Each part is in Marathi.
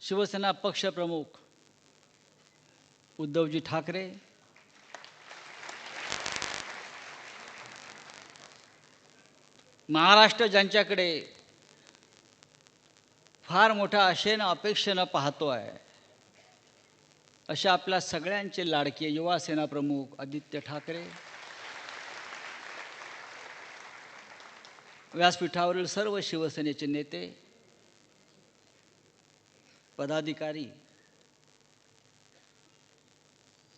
शिवसेना पक्षप्रमुख उद्धवजी ठाकरे, महाराष्ट्र ज्यांच्याकडे फार मोठ्या आशेनं अपेक्षेनं पाहतो आहे, अशा आपल्या सगळ्यांचे लाडके युवा सेना प्रमुख आदित्य ठाकरे, व्यासपीठावरील सर्व शिवसेनेचे नेते, पदाधिकारी,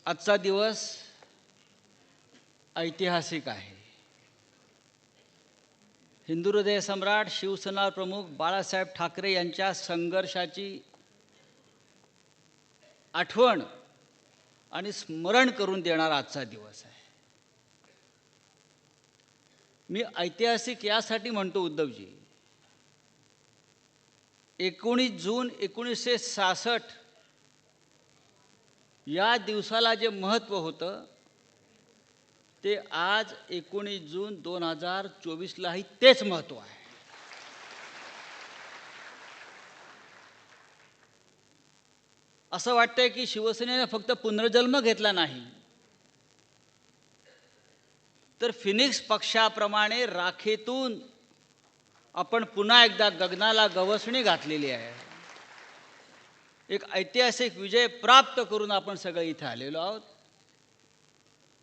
आजचा दिवस ऐतिहासिक आहे. हिंदू हृदय सम्राट शिवसेना प्रमुख बाळासाहेब ठाकरे यांच्या संघर्षाची आठवण आणि स्मरण करून देणारा आजचा दिवस आहे. मी ऐतिहासिक यासाठी म्हणतो उद्धवजी, 19 जून 1966 या दिवसाला जे महत्त्व होतं ते आज 19 जून 2024लाही तेच महत्त्व आहे. असं वाटतंय की शिवसेनेने फक्त पुनर्जन्म घेतला नाही, तर फिनिक्स पक्षाप्रमाणे राखेतून आपण पुन्हा एकदा गगनाला गवसणी घातलेली आहे. एक ऐतिहासिक विजय प्राप्त करून आपण सगळे इथे आलेलो आहोत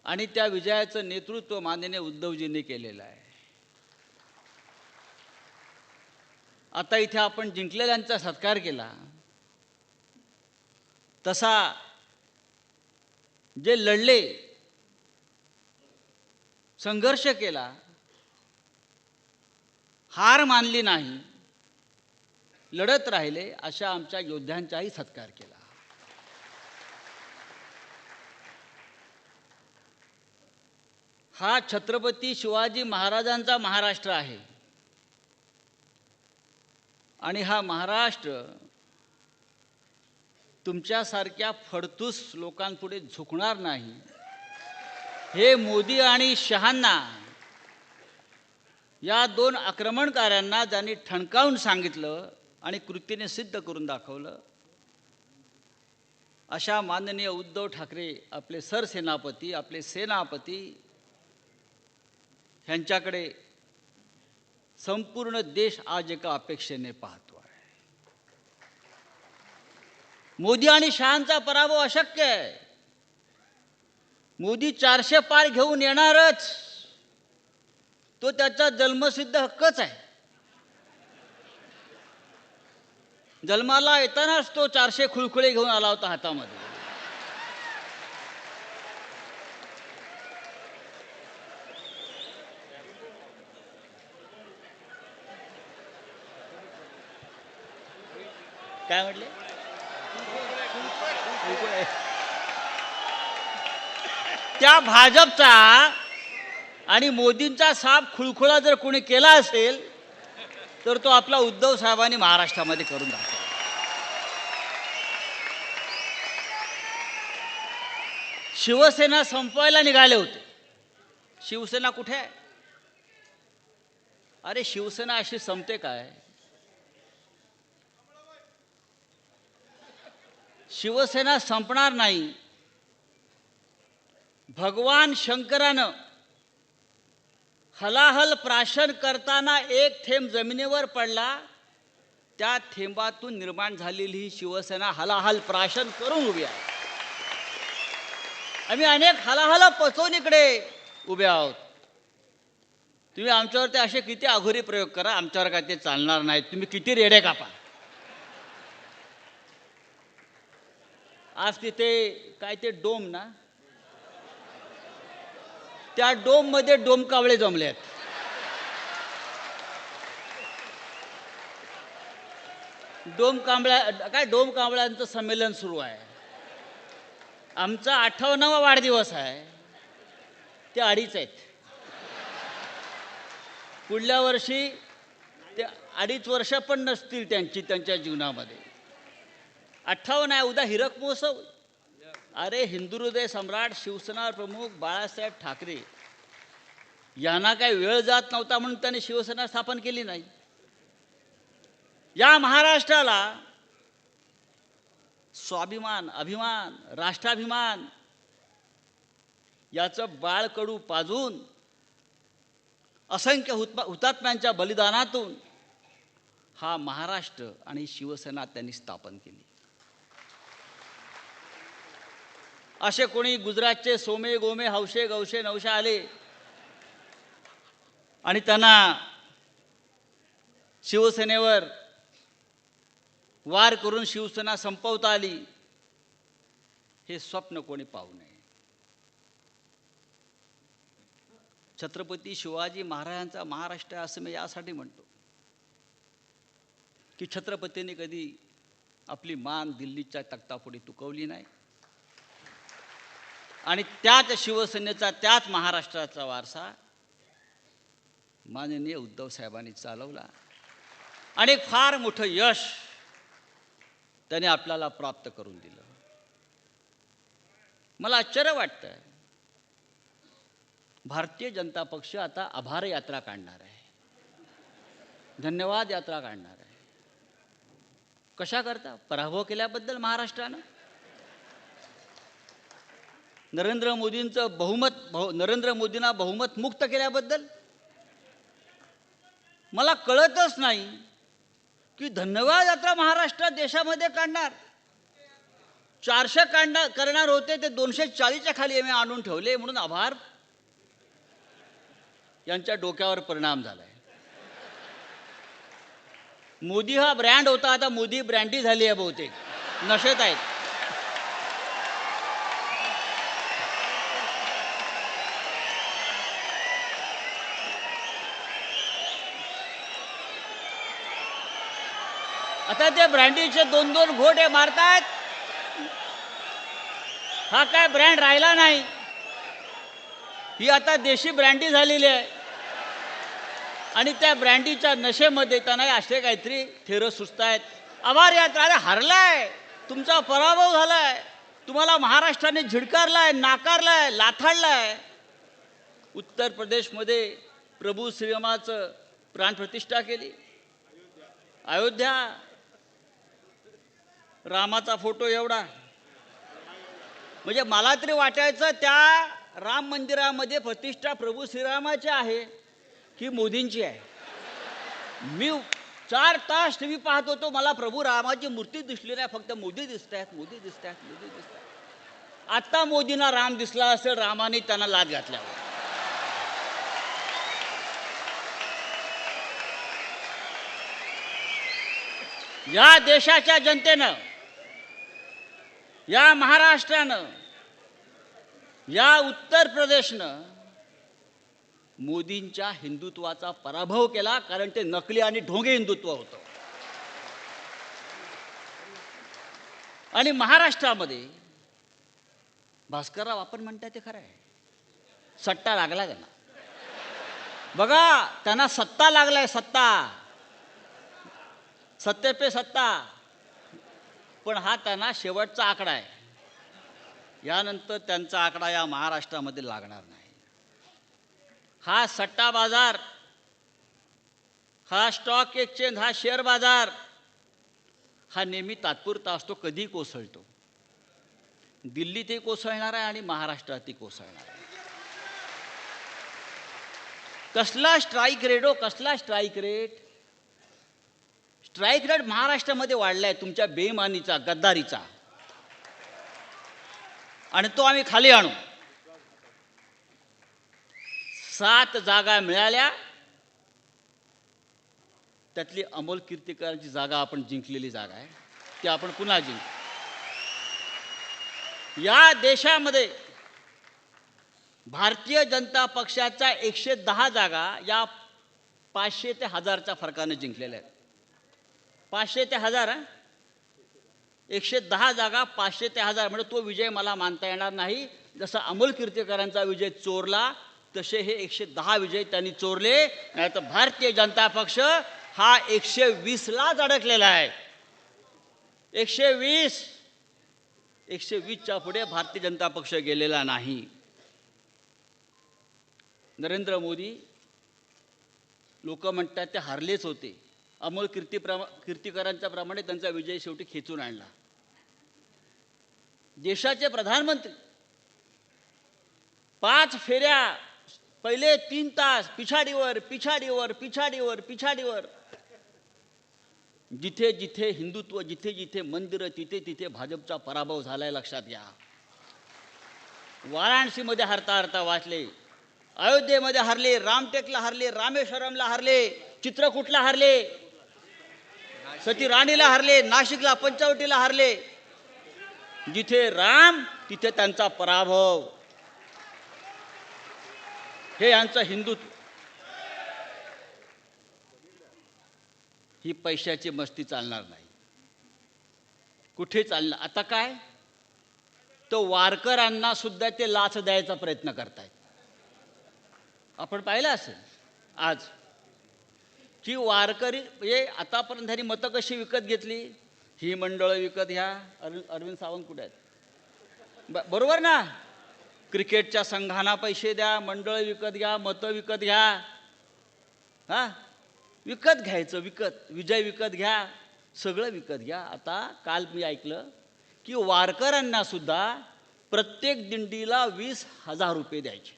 आणि त्या विजयाचं नेतृत्व माननीय उद्धवजींनी केलेलं आहे. आता इथे आपण जिंकलेल्यांचा सत्कार केला, तसा जे लढले, संघर्ष केला, हार मानली नाही, लढत राहिले, अशा आमच्या योद्ध्यांचाही सत्कार केला. हा छत्रपती शिवाजी महाराजांचा महाराष्ट्र आहे आणि हा महाराष्ट्र तुमच्यासारख्या फडतूस लोकांपुढे झुकणार नाही, हे मोदी आणि शहांना, या दोन आक्रमणकारांना ज्यांनी ठणकावून सांगितलं आणि कृतीने सिद्ध करून दाखवलं, अशा माननीय उद्धव ठाकरे आपले सरसेनापती, आपले सेनापती, ह्यांच्याकडे संपूर्ण देश आज एका अपेक्षेने पाहतो आहे. मोदी आणि शहांचा पराभव अशक्य आहे. मोदी 400 पार घेऊन येणारच, तो त्याचा जन्मसिद्ध हक्कच आहे. जन्माला येतानाच तो 400 खुळखुळे घेऊन आला होता हातामध्ये. काय म्हटले? त्या भाजपचा आणि मोदींचा साप खुळखुळा जर कोणी केला असेल तर तो आपला उद्धव साहेबांनी महाराष्ट्रामध्ये करून दाखवला. शिवसेना संपवायला निघाले होते. शिवसेना कुठे आहे? अरे शिवसेना अशी संपते काय? शिवसेना संपणार नाही. भगवान शंकरानं हलाहल प्राशन करताना एक थेंब जमिनीवर पडला, त्या थेंबातून निर्माण झालेली ही शिवसेना हलाहल प्राशन करून उभी आहे. आम्ही अनेक हलाहल पचवून इकडे उभे आहोत. तुम्ही आमच्यावरती असे किती अघोरी प्रयोग करा, आमच्यावर काय ते चालणार नाहीत. तुम्ही किती रेडे कापा. आज तिथे काय ते डोम ना, त्या डोम मध्ये डोमकावळे जमले आहेत. डोमकावळ्यांचं संमेलन सुरू आहे. आमचा 58वा वाढदिवस आहे, ते 2.5 आहेत. पुढल्या वर्षी ते 2.5 वर्ष पण नसतील त्यांच्या जीवनामध्ये. 58 आहे. उद्या हिरक महोत्सव. अरे हिंदू हृदय सम्राट शिवसेना प्रमुख बाळासाहेब ठाकरे यांना काही वेळ जात नव्हता म्हणून त्यांनी शिवसेना स्थापन केली नाही. या महाराष्ट्राला स्वाभिमान, अभिमान, राष्ट्राभिमान याचं बाळकडू पाजून असंख्य हुतात्म्यांच्या बलिदानातून हा महाराष्ट्र आणि शिवसेना त्यांनी स्थापन केली. असे कोणी गुजरातचे सोमे गोमे हौशे गौशे नवशे आले आणि त्यांना शिवसेनेवर वार करून शिवसेना संपवता आली, हे स्वप्न कोणी पाहू नये. छत्रपती शिवाजी महाराजांचा महाराष्ट्र असं मी यासाठी म्हणतो की छत्रपतींनी कधी आपली मान दिल्लीच्या तख्तापुढे तुकवली नाही आणि त्याच शिवसेनेचा, त्याच महाराष्ट्राचा वारसा माननीय उद्धव साहेबांनी चालवला आणि फार मोठं यश त्याने आपल्याला प्राप्त करून दिलं. मला आश्चर्य वाटतं, भारतीय जनता पक्ष आता आभार यात्रा काढणार आहे, धन्यवाद यात्रा काढणार आहे. कशा करता? पराभव केल्याबद्दल महाराष्ट्रानं. नरेंद्र मोदींना बहुमत मुक्त केल्याबद्दल. मला कळतच नाही की धन्यवाद यात्रा महाराष्ट्रात देशामध्ये काढणार. 400 करणार होते ते 240च्या खाली आम्ही आणून ठेवले म्हणून आभार यांच्या डोक्यावर परिणाम झालाय. मोदी हा ब्रँड होता, आता मोदी ब्रँडी झाली आहे, बहुतेक नशेत आहेत. आता ते ब्रँडीचे 2-2 घोटे मारतायत. हा काय ब्रँड राहिला नाही, ही आता देशी ब्रँडी झालेली आहे आणि त्या ब्रँडीच्या नशेमध्ये त्यांना असे काहीतरी थेरं सुचतायत. आभार यात्रा, अरे हरलाय, तुमचा पराभव झालाय, तुम्हाला महाराष्ट्राने झिडकारलाय, नाकारलाय, लाथाडलाय. उत्तर प्रदेशमध्ये प्रभू श्रीरामाचं प्राणप्रतिष्ठा केली. अयोध्या, रामाचा फोटो एवढा. म्हणजे मला तरी वाटायचं त्या राम मंदिरामध्ये प्रतिष्ठा प्रभू श्रीरामाची आहे की मोदींची आहे. मी 4 तास टीव्ही पाहत होतो, मला प्रभू रामाची मूर्ती दिसली नाही, फक्त मोदी दिसत आहेत, मोदी दिसत आहेत, मोदी दिसत आहेत. आता मोदींना राम दिसला असेल, रामाने त्यांना लाद घातल्यावर. या देशाच्या जनतेनं, या महाराष्ट्रानं, या उत्तर प्रदेशनं मोदींच्या हिंदुत्वाचा पराभव केला, कारण ते नकली आणि ढोंगे हिंदुत्व होतं. आणि महाराष्ट्रामध्ये भास्करराव आपण म्हणताय ते खरं आहे, सट्टा लागला त्यांना. बघा, त्यांना सत्ता लागलाय, सत्ता, सत्ते पे सत्ता. पण हा त्यांना शेवटचा आकडा आहे. यानंतर त्यांचा आकडा या महाराष्ट्रामध्ये लागणार नाही. हा सट्टा बाजार, हा स्टॉक एक्सचेंज, हा शेअर बाजार, हा नेहमी तात्पुरता असतो, कधी कोसळतो. दिल्लीतही कोसळणार आहे आणि महाराष्ट्रातही कोसळणार आहे. कसला स्ट्राईक रेट हो, कसला स्ट्राईक रेट. स्ट्राईक रेट महाराष्ट्रामध्ये वाढलाय तुमच्या बेईमानीचा, गद्दारीचा, आणि तो आम्ही खाली आणू. 7 जागा मिळाल्या, त्यातली अमोल कीर्तीकरांची जागा आपण जिंकलेली जागा आहे, ती आपण पुन्हा जिंकू. या देशामध्ये भारतीय जनता पक्षाच्या 110 जागा या 500 ते 1000च्या फरकाने जिंकलेल्या आहेत. 500 ते 1000, 110 जागा 500 ते 1000, म्हणजे तो विजय मला मानता येणार नाही. जसा अमोल कीर्तीकरांचा विजय चोरला तसे हे 110 विजय त्यांनी चोरले. नाही तर भारतीय जनता पक्ष हा 120लाच अडकलेला आहे. 120च्या पुढे भारतीय जनता पक्ष गेलेला नाही. नरेंद्र मोदी, लोक म्हणतात ते हारलेच होते. अमोल कीर्तीकरांच्या प्रमाणे त्यांचा विजय शेवटी खेचून आणला. देशाचे प्रधानमंत्री 5 फेऱ्या, पहिले 3 तास पिछाडीवर पिछाडीवर पिछाडीवर पिछाडीवर, जिथे जिथे हिंदुत्व, जिथे जिथे मंदिरं, तिथे तिथे भाजपचा पराभव झालाय, लक्षात घ्या. वाराणसीमध्ये हरता हरता वाचले, अयोध्येमध्ये हरले, रामटेकला हरले, रामेश्वरमला हरले, चित्रकूटला हरले, सती राणीला हरले, नाशिकला पंचवटीला हरले. जिथे राम तिथे त्यांचा पराभव. हे यांचं हिंदुत्व. ही पैशाची मस्ती चालणार नाही, कुठे चालणार. आता काय, तो वारकऱ्यांना सुद्धा ते लाच द्यायचा प्रयत्न करतायत. आपण पाहिलं असेल आज की वारकरी म्हणजे आतापर्यंत त्यांनी मतं कशी विकत घेतली. ही मंडळं विकत घ्या. अरविंद सावंत कुठे आहेत? बरोबर ना. क्रिकेटच्या संघांना पैसे द्या, मंडळ विकत घ्या, मतं विकत घ्या. हां, विकत घ्यायचं, विकत. विजय विकत घ्या, सगळं विकत घ्या. आता काल मी ऐकलं की वारकऱ्यांना सुद्धा प्रत्येक दिंडीला 20,000 रुपये द्यायचे,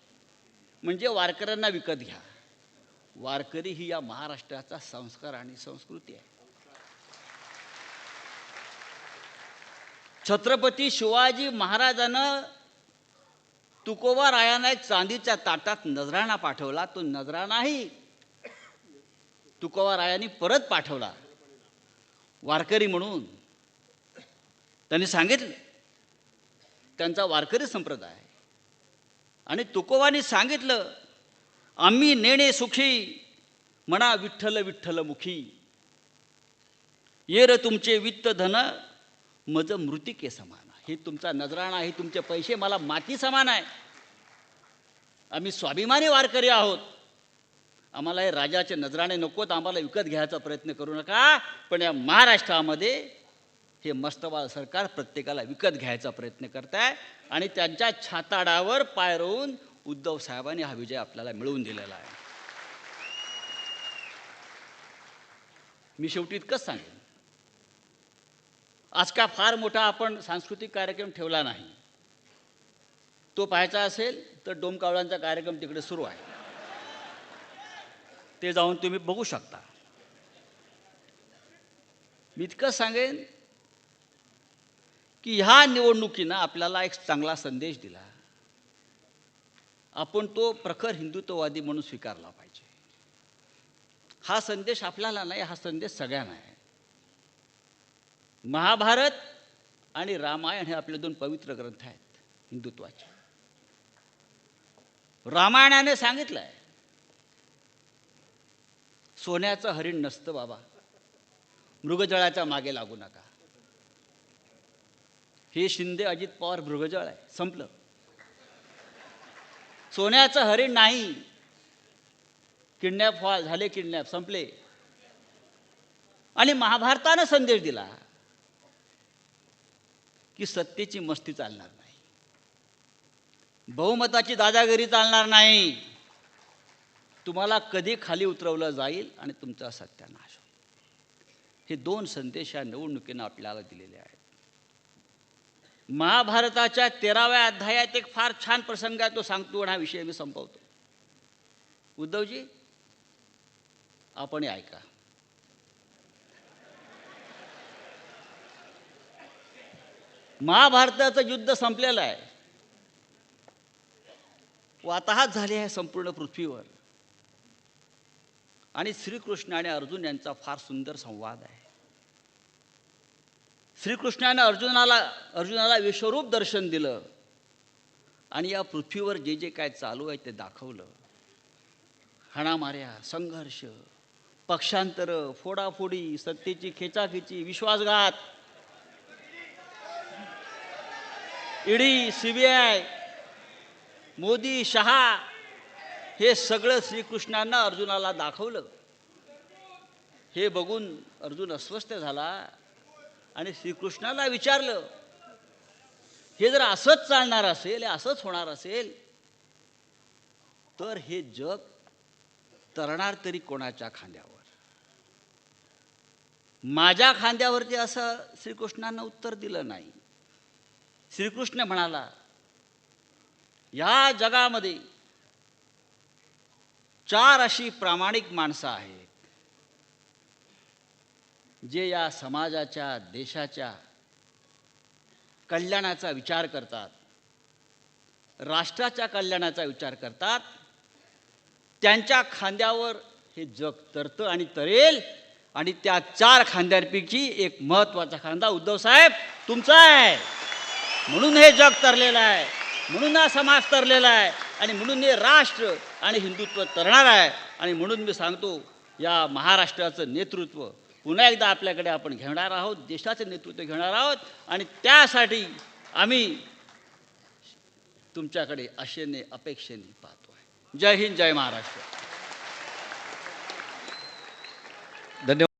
म्हणजे वारकऱ्यांना विकत घ्या. वारकरी ही या महाराष्ट्राचा संस्कार आणि संस्कृती आहे. छत्रपती शिवाजी महाराजांना तुकोबा रायानं एक चांदीच्या ताटात नजराणा पाठवला. तो नजराणाही तुकोबा रायांनी परत पाठवला वारकरी म्हणून. त्यांनी सांगितलं, त्यांचा वारकरी संप्रदाय. आणि तुकोबांनी सांगितलं, आम्ही नेणे सुखी, म्हणा विठ्ठल विठ्ठल मुखी. ये र तुमचे वित्त धन, मज मृतिके समान. हे तुमचा नजराणा, हे तुमचे पैसे मला माती समान आहे. आम्ही स्वाभिमानी वारकरी आहोत. आम्हाला हे राजाचे नजराणे नकोत, आम्हाला विकत घ्यायचा प्रयत्न करू नका. पण या महाराष्ट्रामध्ये हे मस्तवाल सरकार प्रत्येकाला विकत घ्यायचा प्रयत्न करत आहे. आणि त्यांच्या छाताडावर पाय रोवून उद्धव साहेबांनी हा विजय आपल्याला मिळवून दिलेला आहे. मी शेवटी इतकंच सांगेन, आज का फार मोठा आपण सांस्कृतिक कार्यक्रम ठेवला नाही. तो पाहायचा असेल तर डोमकावळ्यांचा कार्यक्रम तिकडे सुरू आहे, ते जाऊन तुम्ही बघू शकता. मी इतकंच सांगेन की ह्या निवडणुकीनं आपल्याला एक चांगला संदेश दिला. आपण तो प्रखर हिंदुत्ववादी म्हणून स्वीकारला पाहिजे. हा संदेश आपल्याला नाही, हा संदेश सगळ्यांना आहे. महाभारत आणि रामायण हे आपले 2 पवित्र ग्रंथ आहेत हिंदुत्वाचे. रामायणाने सांगितलं आहे, सोन्याचं हरिण नसतं बाबा, मृगजळाच्या मागे लागू नका. हे शिंदे अजित पवार मृगजळ आहे, संपलं. सोन्याचं हरिण नाही. किडनॅप झाले, किडनॅप संपले. आणि महाभारतानं संदेश दिला की सत्तेची मस्ती चालणार नाही, बहुमताची दादागिरी चालणार नाही. तुम्हाला कधी खाली उतरवलं जाईल आणि तुमचा सत्यानाश होईल. हे 2 संदेश या निवडणुकीनं आपल्याला दिलेले आहेत. महाभारताच्या 13व्या अध्यायात एक फार छान प्रसंग आहे, तो सांगतो आणि हा विषय मी संपवतो. उद्धवजी, आपण ऐका. महाभारताचं युद्ध संपलेलं आहे, वाताहत झाली आहे संपूर्ण पृथ्वीवर. आणि श्रीकृष्ण आणि अर्जुन यांचा फार सुंदर संवाद आहे. श्रीकृष्णाने अर्जुनाला विश्वरूप दर्शन दिलं आणि या पृथ्वीवर जे जे काय चालू आहे ते दाखवलं. हाणामाऱ्या, संघर्ष, पक्षांतर, फोडाफोडी, सत्तेची खेचाखेची, विश्वासघात, ईडी, सीबीआय, मोदी, शहा, हे सगळं श्रीकृष्णांना अर्जुनाला दाखवलं. हे बघून अर्जुन अस्वस्थ झाला आणि श्रीकृष्णाला विचारलं, हे जर असंच चालणार असेल, असंच होणार असेल, तर हे जग तरणार तरी कोणाच्या खांद्यावर? माझ्या खांद्यावरती असं श्रीकृष्णांना उत्तर दिलं नाही. श्रीकृष्ण म्हणाला, या जगामध्ये 4 अशी प्रामाणिक माणसं आहेत जे या समाजाच्या, देशाच्या कल्याणाचा विचार करतात, राष्ट्राच्या कल्याणाचा विचार करतात. त्यांच्या खांद्यावर हे जग तरतं आणि तरेल. आणि त्या 4 खांद्यांपैकी एक महत्त्वाचा खांदा उद्धवसाहेब तुमचा आहे. म्हणून हे जग तरलेलं आहे, म्हणून हा समाज तरलेला आहे, आणि म्हणून हे राष्ट्र आणि हिंदुत्व तरणार आहे. आणि म्हणून मी सांगतो, या महाराष्ट्राचं नेतृत्व पुन्हा एकदा आपल्याकडे आपण घेणार आहोत, देशाचं नेतृत्व घेणार आहोत. आणि त्यासाठी आम्ही तुमच्याकडे आशेने, अपेक्षेने पाहतो आहे. जय हिंद, जय महाराष्ट्र. धन्यवाद.